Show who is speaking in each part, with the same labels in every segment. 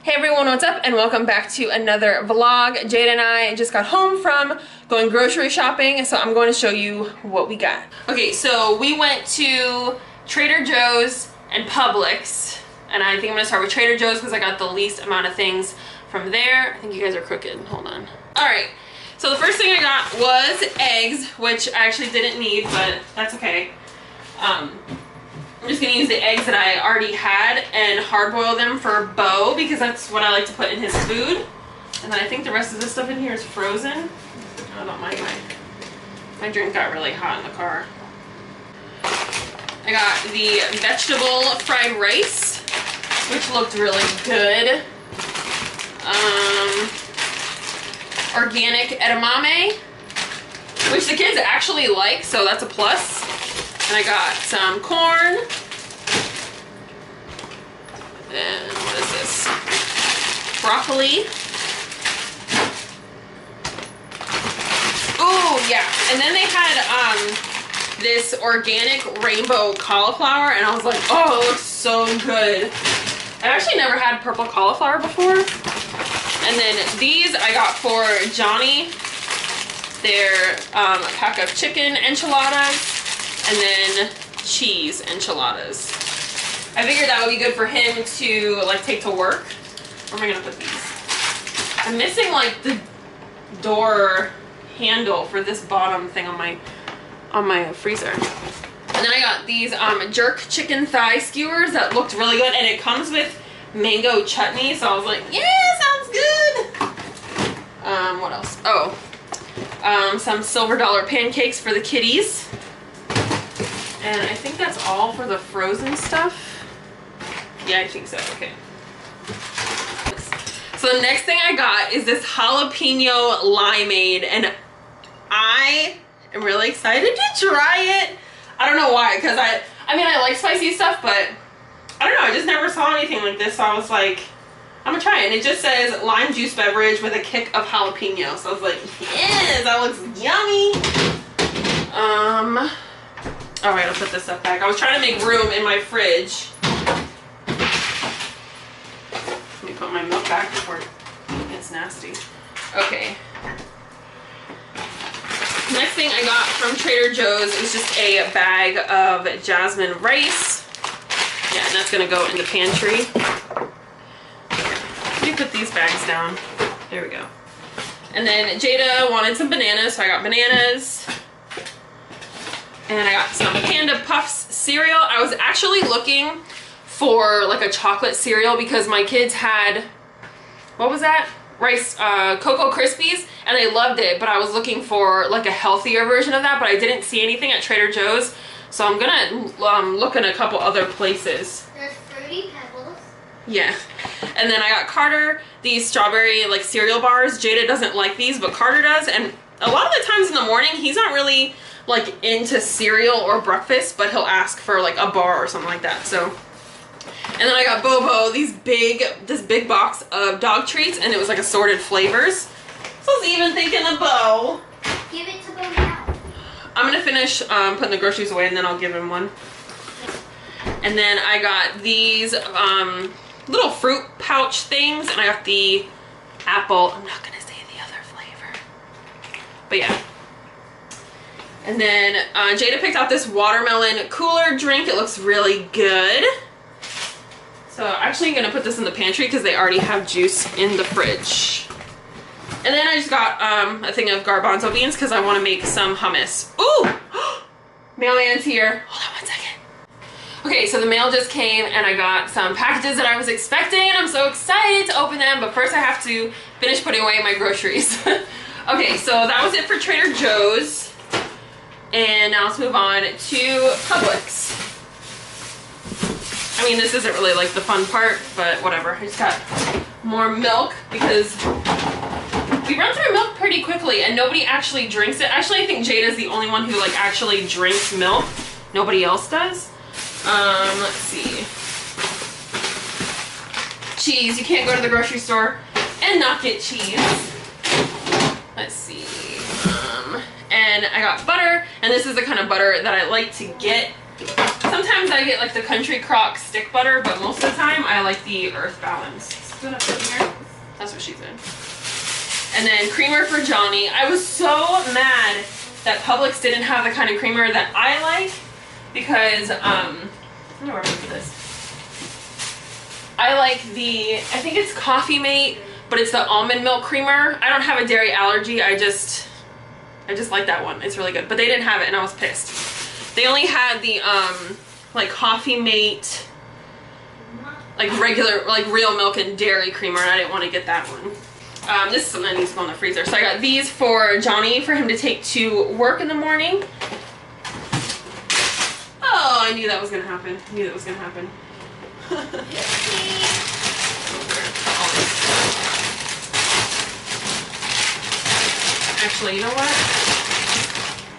Speaker 1: Hey everyone, what's up? And welcome back to another vlog. Jade and I just got home from going grocery shopping, so I'm going to show you what we got. Okay, so we went to Trader Joe's and Publix, and I think I'm gonna start with Trader Joe's because I got the least amount of things from there. I think you guys are crooked, hold on. All right, so the first thing I got was eggs, which I actually didn't need, but that's okay. I'm just gonna use the eggs that I already had and hard boil them for Bo because that's what I like to put in his food. And then I think the rest of this stuff in here is frozen. Oh, don't mind my drink got really hot in the car. I got the vegetable fried rice, which looked really good. Organic edamame, which the kids actually like, so that's a plus. And I got some corn. And what is this? Broccoli. Oh yeah. And then they had this organic rainbow cauliflower, and I was like, oh, it looks so good. I've actually never had purple cauliflower before. And then these I got for Johnny. They're a pack of chicken enchiladas. And then cheese enchiladas. I figured that would be good for him to like take to work. Where am I gonna put these? I'm missing like the door handle for this bottom thing on my freezer. And then I got these jerk chicken thigh skewers that looked really good, and it comes with mango chutney, so I was like, yeah, sounds good. What else? Oh, some silver dollar pancakes for the kitties. And I think that's all for the frozen stuff. Yeah, I think so. Okay. So the next thing I got is this jalapeno limeade, and I am really excited to try it. I don't know why, because I mean I like spicy stuff, but I don't know, I just never saw anything like this, so I was like, I'm gonna try it. And it just says lime juice beverage with a kick of jalapeno, so I was like, yes, that looks yummy. Oh, I gotta put this stuff back. I was trying to make room in my fridge. Let me put my milk back before it gets nasty. Okay. Next thing I got from Trader Joe's is just a bag of jasmine rice. Yeah, and that's gonna go in the pantry. Let me put these bags down. There we go. And then Jada wanted some bananas, so I got bananas. And I got some Panda Puffs cereal. I was actually looking for like a chocolate cereal because my kids had, what was that? Rice, Cocoa Krispies, and they loved it, but I was looking for like a healthier version of that, but I didn't see anything at Trader Joe's, so I'm gonna look in a couple other places.
Speaker 2: There's Fruity Pebbles. Yeah.
Speaker 1: And then I got Carter these strawberry like cereal bars. Jada doesn't like these, but Carter does, and a lot of the times in the morning, he's not really like into cereal or breakfast, but he'll ask for like a bar or something like that. So, and then I got Bobo this big box of dog treats, and it was like assorted flavors. So I was even thinking of Bo.
Speaker 2: Give it to Bo now.
Speaker 1: I'm gonna finish putting the groceries away, and then I'll give him one. And then I got these little fruit pouch things, and I got the apple. I'm not gonna say the other flavor, but yeah. And then Jada picked out this watermelon cooler drink. It looks really good. So actually I'm gonna put this in the pantry because they already have juice in the fridge. And then I just got a thing of garbanzo beans because I want to make some hummus. Ooh! Mailman's here. Hold on one second. Okay, so the mail just came and I got some packages that I was expecting, and I'm so excited to open them, but first I have to finish putting away my groceries. Okay, so that was it for Trader Joe's. And now let's move on to Publix. I mean, this isn't really like the fun part, but whatever. I just got more milk because we run through milk pretty quickly and nobody actually drinks it. Actually, I think Jada's the only one who like actually drinks milk. Nobody else does. Let's see. Cheese. You can't go to the grocery store and not get cheese. Let's see. And I got butter, and this is the kind of butter that I like to get Sometimes I get like the Country Crock stick butter, but most of the time I like the Earth Balance. Is that up in here? That's what she said. And then creamer for Johnny. I was so mad that Publix didn't have the kind of creamer that I like because, I don't know where I'm going for this. I like I think it's Coffee Mate, but it's the almond milk creamer. I don't have a dairy allergy. I just like that one. It's really good. But they didn't have it and I was pissed. They only had the, like Coffee Mate, like regular, like real milk and dairy creamer, and I didn't want to get that one. This is something that needs to go in the freezer. So I got these for Johnny for him to take to work in the morning. Oh, I knew that was going to happen. I knew that was going to happen. Actually, you know what?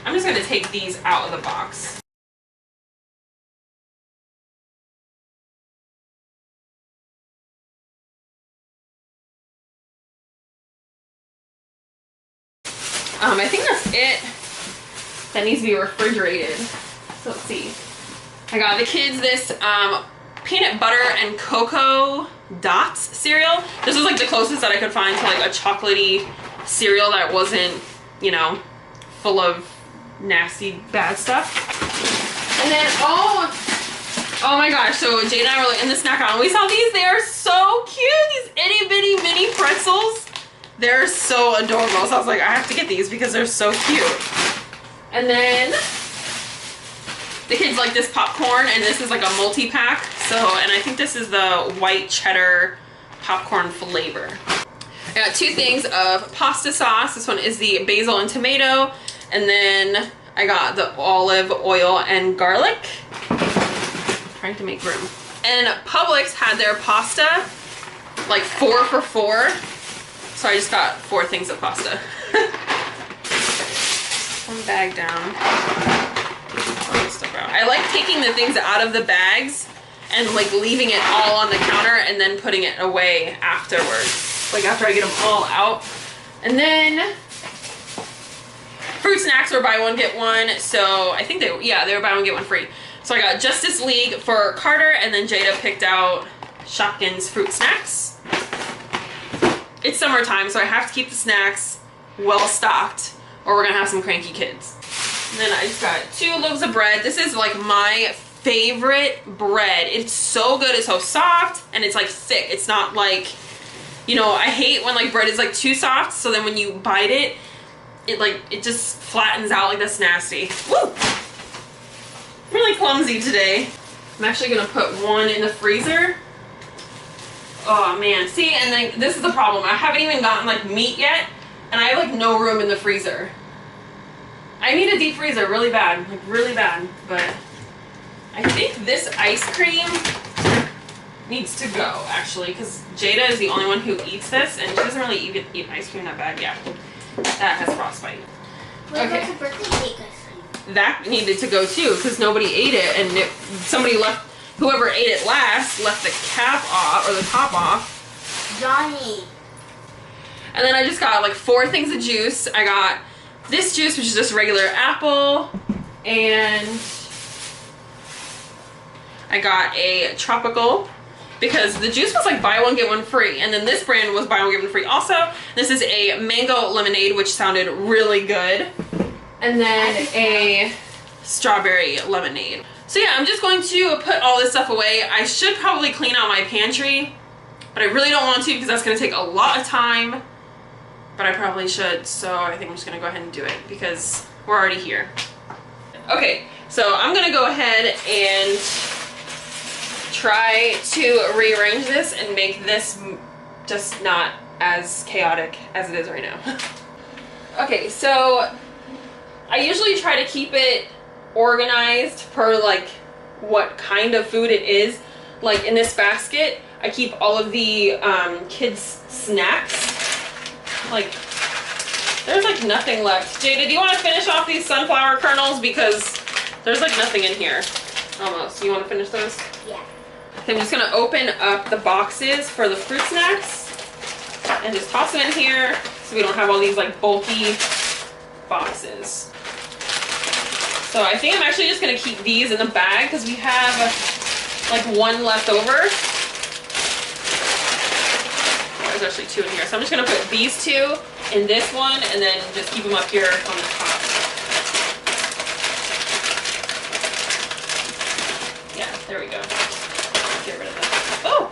Speaker 1: I'm just going to take these out of the box. I think that's it. That needs to be refrigerated. So let's see. I got the kids this peanut butter and cocoa dots cereal. This was like the closest that I could find to like a chocolatey cereal that wasn't, you know, full of nasty bad stuff. And then oh my gosh, so Jade and I were like in the snack aisle and we saw these. They are so cute, these itty bitty mini pretzels. They're so adorable. So I was like, I have to get these because they're so cute. And then the kids like this popcorn, and this is like a multi-pack. So, and I think this is the white cheddar popcorn flavor. I got 2 things of pasta sauce. This one is the basil and tomato. And then I got the olive oil and garlic. Trying to make room. And Publix had their pasta like 4 for $4. So I just got 4 things of pasta. One bag down. Stuff out. I like taking the things out of the bags and like leaving it all on the counter and then putting it away afterwards. Like after I get them all out. And then fruit snacks were buy one get one. So I think they were buy one get one free. So I got Justice League for Carter, and then Jada picked out Shopkins fruit snacks. It's summertime, so I have to keep the snacks well stocked or we're gonna have some cranky kids. And then I just got 2 loaves of bread. This is like my favorite bread. It's so good. It's so soft and it's like thick. It's not like, you know, I hate when like bread is like too soft, so then when you bite it, it just flattens out. Like, that's nasty. Woo! I'm really clumsy today. I'm actually gonna put one in the freezer. Oh man, see, and then this is the problem. I haven't even gotten like meat yet, and I have like no room in the freezer. I need a deep freezer really bad, like really bad, but I think this ice cream needs to go actually, because Jada is the only one who eats this, and she doesn't really eat ice cream that bad. Yeah, that has frostbite.
Speaker 2: What about the birthday cake ice cream?
Speaker 1: That needed to go too, because nobody ate it, and somebody left. Whoever ate it last left the cap off, or the top off.
Speaker 2: Johnny.
Speaker 1: And then I just got like 4 things of juice. I got this juice, which is just regular apple, and I got a tropical, because the juice was like buy one get one free, and then this brand was buy one get one free also. This is a mango lemonade, which sounded really good, and then a strawberry lemonade. So yeah, I'm just going to put all this stuff away. I should probably clean out my pantry, but I really don't want to because that's going to take a lot of time, but I probably should. So I think I'm just going to go ahead and do it because we're already here. Okay, so I'm going to go ahead and try to rearrange this and make this just not as chaotic as it is right now. Okay, so I usually try to keep it organized per like what kind of food it is. Like in this basket, I keep all of the kids' snacks. Like, there's like nothing left. Jada, do you want to finish off these sunflower kernels? Because there's like nothing in here. Almost. You want to finish those?
Speaker 2: Yeah.
Speaker 1: Okay, I'm just going to open up the boxes for the fruit snacks and just toss them in here so we don't have all these like bulky boxes. So I think I'm actually just gonna keep these in the bag because we have like one left over. There's actually two in here. So I'm just gonna put these two in this one and then just keep them up here on the top. Yeah, there we go. Get rid of that. Oh!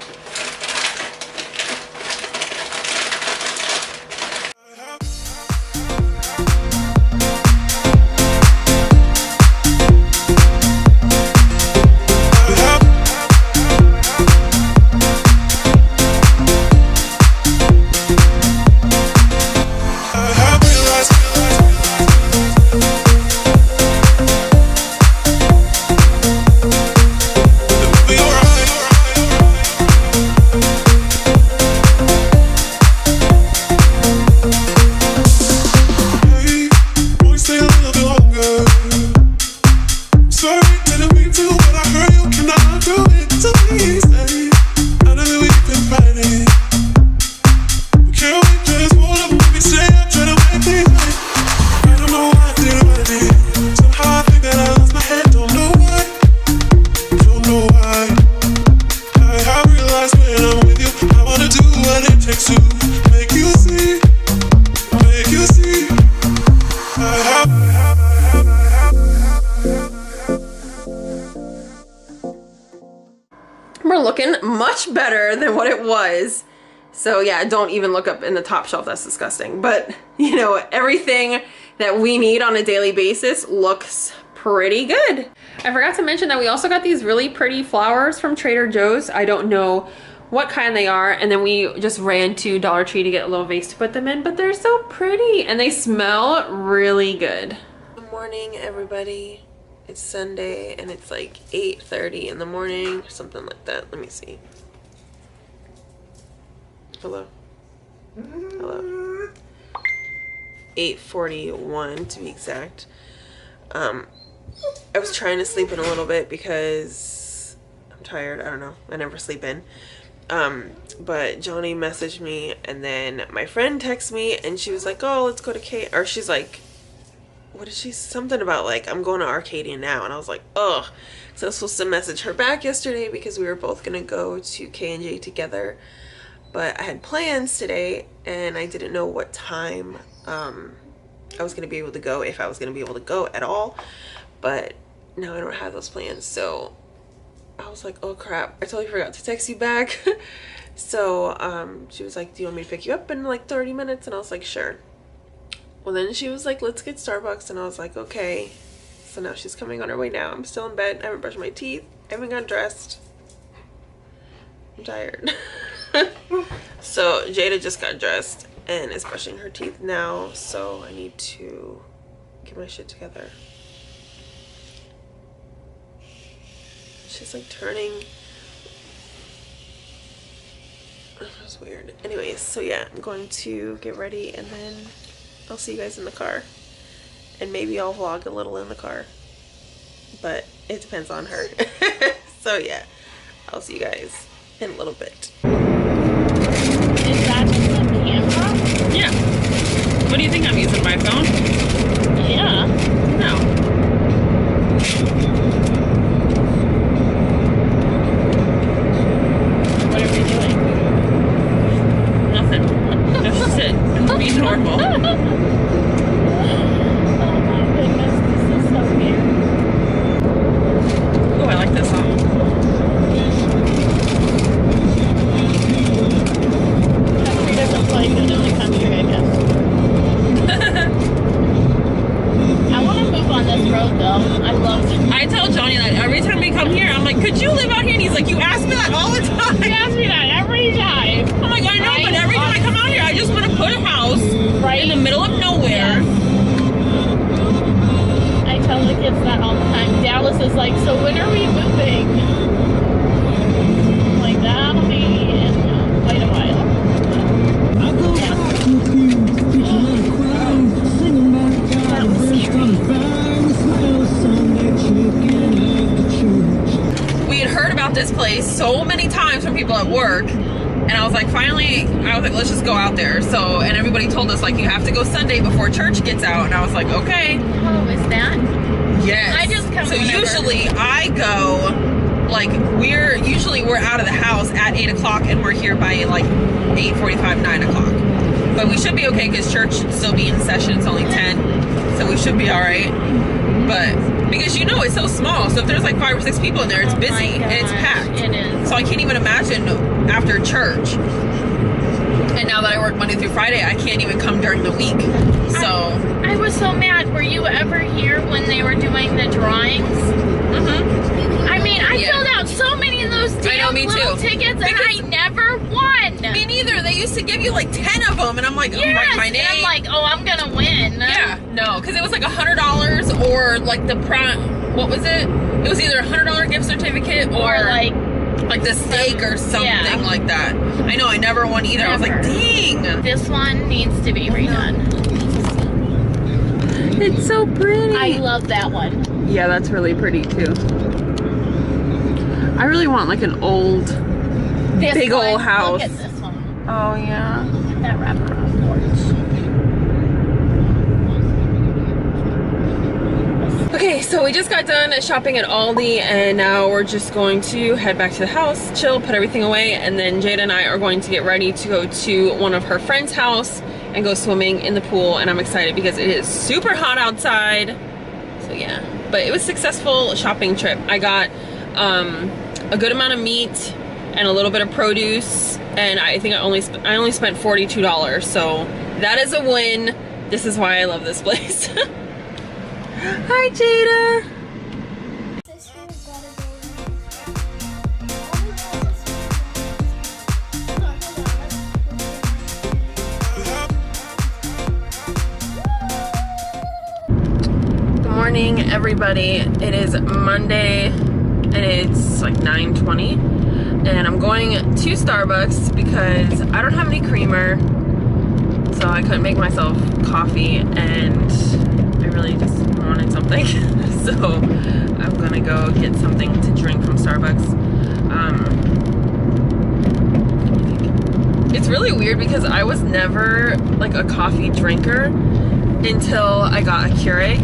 Speaker 1: We're looking much better than what it was. So yeah, don't even look up in the top shelf. That's disgusting. But you know, everything that we need on a daily basis looks pretty good. I forgot to mention that we also got these really pretty flowers from Trader Joe's. I don't know what kind they are, and then we just ran to Dollar Tree to get a little vase to put them in, but they're so pretty and they smell really good. Good morning, everybody. It's Sunday and it's like 8:30 in the morning, something like that. Let me see. Hello. Hello. 8:41 to be exact. I was trying to sleep in a little bit because I'm tired. I don't know. I never sleep in. But Johnny messaged me and then my friend texted me and she was like, oh, let's go to K, or she's like, what did she, something about like, I'm going to Arcadia now. And I was like, ugh. So I was supposed to message her back yesterday because we were both going to go to K&J together. But I had plans today and I didn't know what time I was going to be able to go, if I was going to be able to go at all. But now I don't have those plans. So I was like, oh crap, I totally forgot to text you back. So she was like, do you want me to pick you up in like 30 minutes? And I was like, sure. Well, then she was like, let's get Starbucks. And I was like, okay. So now she's coming on her way now. I'm still in bed. I haven't brushed my teeth. I haven't got dressed. I'm tired. So Jada just got dressed and is brushing her teeth now. So I need to get my shit together. She's like turning. That was weird. Anyways, so yeah, I'm going to get ready and then I'll see you guys in the car. And maybe I'll vlog a little in the car. But it depends on her. So yeah, I'll see you guys in a little bit.
Speaker 2: Is that just a camera?
Speaker 1: Yeah. What do you think I'm using, my phone?
Speaker 2: Yeah.
Speaker 1: No.
Speaker 2: What are we doing?
Speaker 1: Nothing. Just sit and be normal.
Speaker 2: Oh my goodness, this is so weird.
Speaker 1: Oh, I like this song.
Speaker 2: Country doesn't play good in the country, I guess. I want to move on this road though. I love it.
Speaker 1: I tell Johnny that every time we come here, I'm like, could you live out here? And he's like, you ask me that all the time.
Speaker 2: You ask me that every time.
Speaker 1: I'm like, I know,
Speaker 2: Right?
Speaker 1: but every time I come out here, I just want to put a house
Speaker 2: Right?
Speaker 1: in the middle of nowhere.
Speaker 2: I tell the kids that all the time. Dallas is like, so when are we moving? I'm like, that'll be in quite a while.
Speaker 1: We had heard about this place so many times from people at work. And I was like, finally, I was like, let's just go out there. So, and everybody told us, like, you have to go Sunday before church gets out. And I was like, okay.
Speaker 2: Oh, is that?
Speaker 1: Yes.
Speaker 2: I just come
Speaker 1: So
Speaker 2: whenever.
Speaker 1: usually I go, like, we're out of the house at 8 o'clock and we're here by like 8:45, 9 o'clock. But we should be okay because church should still be in session. It's only 10, so we should be all right. But because it's so small, so if there's like 5 or 6 people in there, it's
Speaker 2: Oh
Speaker 1: busy
Speaker 2: my
Speaker 1: and it's
Speaker 2: gosh,
Speaker 1: packed.
Speaker 2: it is.
Speaker 1: So I can't even imagine after church. And now that I work Monday through Friday, I can't even come during the week. So
Speaker 2: I was so mad. Were you ever here when they were doing the drawings? I mean, I filled out so many of those damn little tickets, and I never won.
Speaker 1: Me neither. They used to give you like 10 of them, and I'm like,
Speaker 2: Yes,
Speaker 1: write my name.
Speaker 2: and I'm like, oh, I'm gonna win.
Speaker 1: Yeah, no, because it was like $100 or like what was it? It was either a $100 gift certificate or like the steak or something like that. I know, I never won either. I was like, dang.
Speaker 2: This one needs to be redone.
Speaker 1: It's so pretty.
Speaker 2: I love that one.
Speaker 1: Yeah, that's really pretty too. I really want like an old, big old house.
Speaker 2: Look at this one.
Speaker 1: Oh yeah.
Speaker 2: Look at that wraparound porch.
Speaker 1: Okay, so we just got done shopping at Aldi and now we're just going to head back to the house, chill, put everything away, and then Jada and I are going to get ready to go to one of her friend's house and go swimming in the pool, and I'm excited because it is super hot outside. So yeah, but it was a successful shopping trip. I got a good amount of meat and a little bit of produce, and I think I only spent $42, so that is a win. This is why I love this place. Hi, Jada. Good morning, everybody. It is Monday and it's like 9:20, and I'm going to Starbucks because I don't have any creamer, so I couldn't make myself coffee, and I really just wanted something. So I'm gonna go get something to drink from Starbucks. It's really weird because I was never like a coffee drinker until I got a Keurig.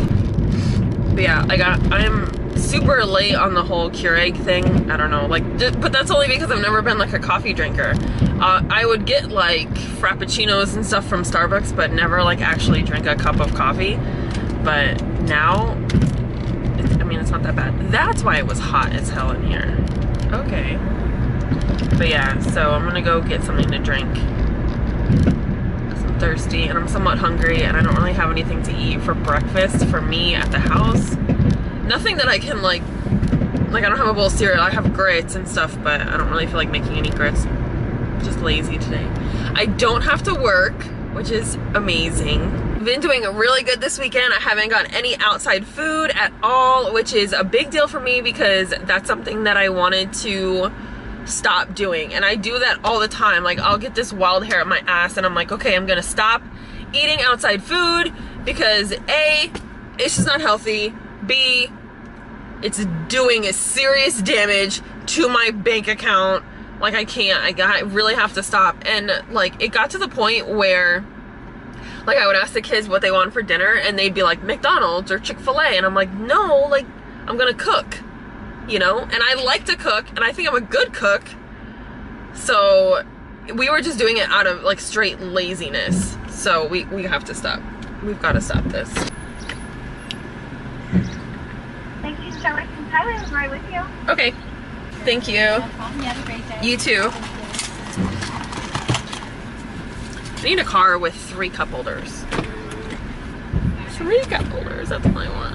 Speaker 1: But yeah, I'm super late on the whole Keurig thing. I don't know, but that's only because I've never been like a coffee drinker. I would get like frappuccinos and stuff from Starbucks, but never like actually drink a cup of coffee. But now, it's not that bad. That's why it was hot as hell in here. Okay. But yeah, so I'm gonna go get something to drink. I'm thirsty and I'm somewhat hungry, and I don't really have anything to eat for breakfast for me at the house. Nothing that I can like I don't have a bowl of cereal. I have grits and stuff, but I don't really feel like making any grits. I'm just lazy today. I don't have to work, which is amazing. I've been doing really good this weekend. I haven't got any outside food at all, which is a big deal for me because that's something that I wanted to stop doing, and I do that all the time. Like, I'll get this wild hair at my ass and I'm like, okay, I'm gonna stop eating outside food because A, it's just not healthy, B, it's doing a serious damage to my bank account. Like, I really have to stop. And like, it got to the point where like I would ask the kids what they want for dinner and they'd be like McDonald's or Chick-fil-A, and I'm like, no, like, I'm gonna cook, and I like to cook, and I think I'm a good cook. So we were just doing it out of like straight laziness. So we have to stop. We've got to stop this.
Speaker 3: Thank you so much. Tyler is right with you.
Speaker 1: Okay. Thank you.
Speaker 3: You have a great day.
Speaker 1: You too. I need a car with 3 cup holders. 3 cup holders, that's what I want.